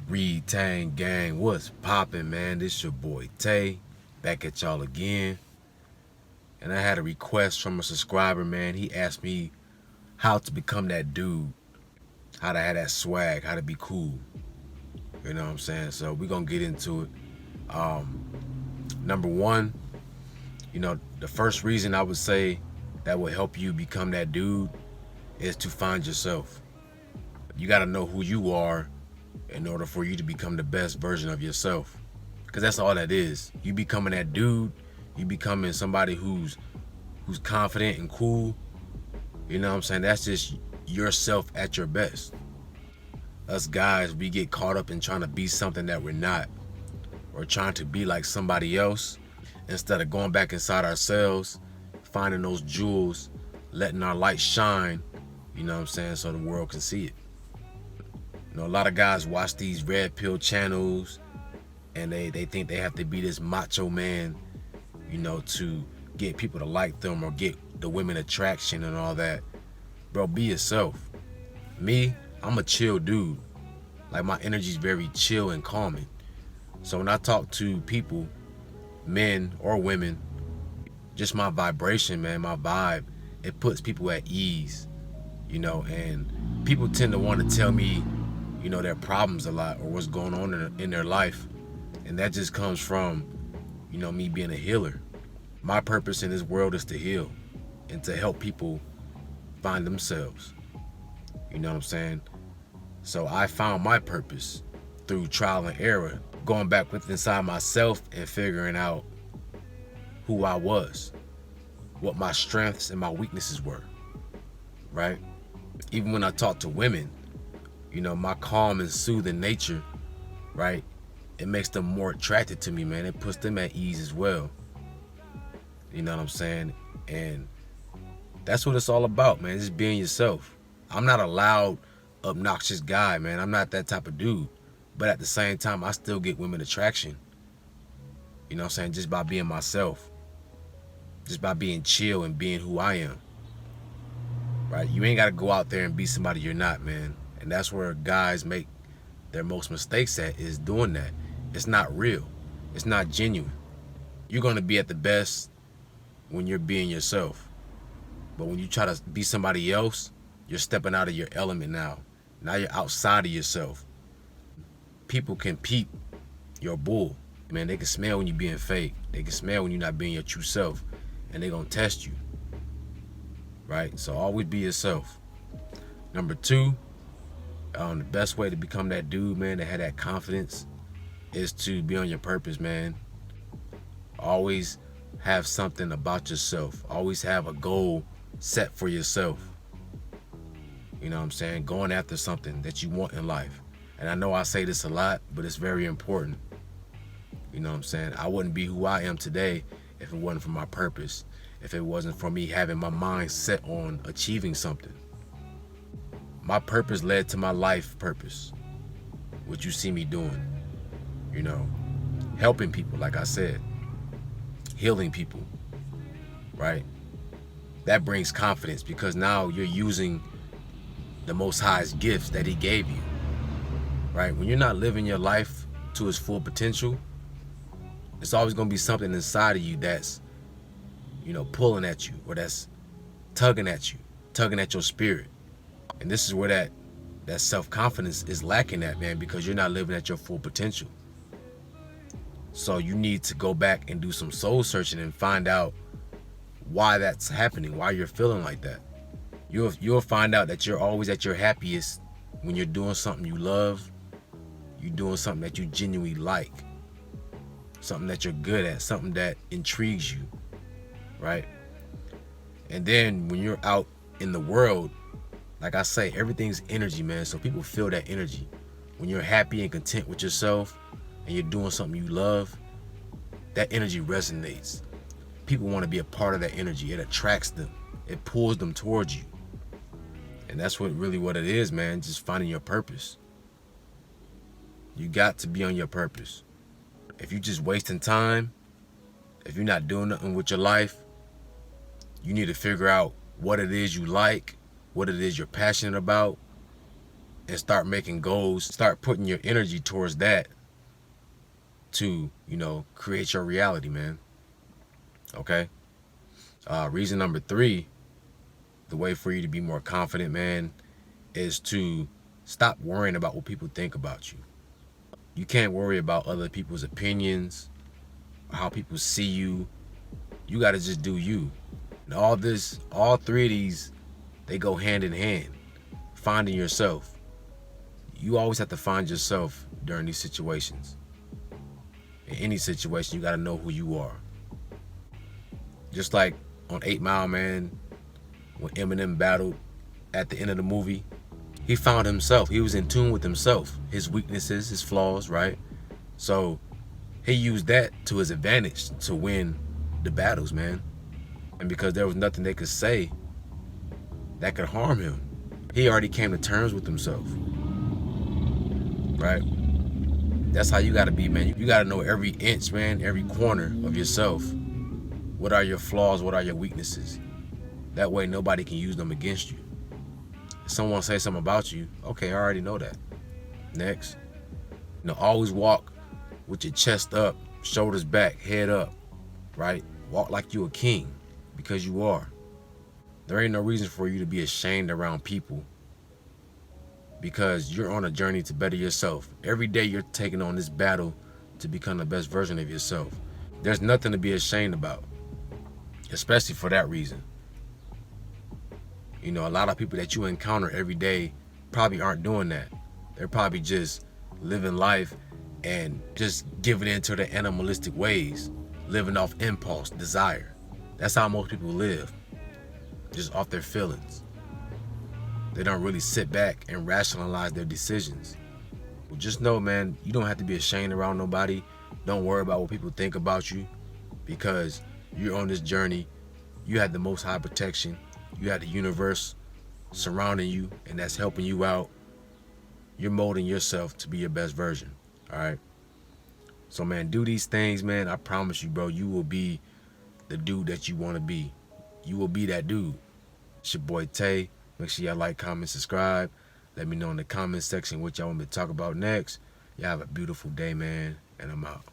Reed Tang Gang, what's poppin', man? This your boy Tay, back at y'all again. And I had a request from a subscriber, man. He asked me how to become that dude, how to have that swag, how to be cool. You know what I'm saying? So we gonna get into it. Number one, the first reason I would say that would help you become that dude is to find yourself. You gotta know who you are in order for you to become the best version of yourself. Because that's all that is. You becoming that dude, you becoming somebody who's confident and cool. You know what I'm saying? That's just yourself at your best. Us guys, we get caught up in trying to be something that we're not, or trying to be like somebody else, instead of going back inside ourselves, finding those jewels, letting our light shine, you know what I'm saying, so the world can see it. A lot of guys watch these red pill channels and they think they have to be this macho man, to get people to like them or get the women attraction and all that. Bro, be yourself. Me, I'm a chill dude. Like, my energy's very chill and calming. So when I talk to people, men or women, just my vibration, man, my vibe, it puts people at ease, and people tend to want to tell me, their problems a lot or what's going on in their life. And that just comes from, me being a healer. My purpose in this world is to heal and to help people find themselves. You know what I'm saying? So I found my purpose through trial and error, going back within inside myself and figuring out who I was, what my strengths and my weaknesses were, right? Even when I talk to women, my calm and soothing nature, right? It makes them more attracted to me, man. It puts them at ease as well. You know what I'm saying? And that's what it's all about, man. Just being yourself. I'm not a loud, obnoxious guy, man. I'm not that type of dude. But at the same time, I still get women attraction. You know what I'm saying? Just by being myself. Just by being chill and being who I am. Right? You ain't got to go out there and be somebody you're not, man. And that's where guys make their most mistakes at, is doing that. It's not real. It's not genuine. You're going to be at the best when you're being yourself. But when you try to be somebody else, you're stepping out of your element now. Now you're outside of yourself. People can peep your bull. Man, they can smell when you're being fake. They can smell when you're not being your true self. And they're going to test you. Right? So always be yourself. Number two, the best way to become that dude, man, to have that confidence, is to be on your purpose, man. Always have something about yourself. Always have a goal set for yourself. You know what I'm saying? Going after something that you want in life. And I know I say this a lot, but it's very important. You know what I'm saying? I wouldn't be who I am today if it wasn't for my purpose. If it wasn't for me having my mind set on achieving something. My purpose led to my life purpose. What you see me doing. Helping people, like I said. Healing people. Right? That brings confidence, because now you're using the Most High's gifts that He gave you. Right? When you're not living your life to its full potential, it's always going to be something inside of you that's, pulling at you, or that's tugging at you, tugging at your spirit. And this is where that self-confidence is lacking at, man, because you're not living at your full potential. So you need to go back and do some soul searching and find out why that's happening, why you're feeling like that. You'll find out that you're always at your happiest when you're doing something you love, you're doing something that you genuinely like, something that you're good at, something that intrigues you, right? And then when you're out in the world, like I say, everything's energy, man. So people feel that energy. When you're happy and content with yourself and you're doing something you love, that energy resonates. People want to be a part of that energy. It attracts them. It pulls them towards you. And that's what it is, man. Just finding your purpose. You got to be on your purpose. If you're just wasting time, if you're not doing nothing with your life, you need to figure out what it is you like, what it is you're passionate about, and start making goals, start putting your energy towards that to, you know, create your reality, man. Okay? Reason number 3, the way for you to be more confident, man, is to stop worrying about what people think about you. You can't worry about other people's opinions, how people see you. You got to just do you. And all 3 of these, they go hand in hand. Finding yourself. You always have to find yourself during these situations. In any situation, you got to know who you are. Just like on 8 Mile, man, when Eminem battled at the end of the movie, he found himself. He was in tune with himself, his weaknesses, his flaws, right? So he used that to his advantage to win the battles, man. And because there was nothing they could say that could harm him, he already came to terms with himself, right? That's how you gotta be, man. You gotta know every inch, man, every corner of yourself. What are your flaws? What are your weaknesses? That way nobody can use them against you. If someone say something about you, okay, I already know that. Next. You know, always walk with your chest up, shoulders back, head up, right? Walk like you a king, because you are. There ain't no reason for you to be ashamed around people, because you're on a journey to better yourself. Every day you're taking on this battle to become the best version of yourself. There's nothing to be ashamed about, especially for that reason. You know, a lot of people that you encounter every day probably aren't doing that. They're probably just living life and just giving into their animalistic ways, living off impulse, desire. That's how most people live, just off their feelings. They don't really sit back and rationalize their decisions. Well, just know, man, you don't have to be ashamed around nobody. Don't worry about what people think about you, because you're on this journey. You have the most high protection. You have the universe surrounding you, and that's helping you out. You're molding yourself to be your best version, all right? So, man, do these things, man. I promise you, bro, you will be the dude that you want to be. You will be that dude. It's your boy Tay. Make sure y'all like, comment, subscribe. Let me know in the comment section what y'all want me to talk about next. Y'all have a beautiful day, man, and I'm out.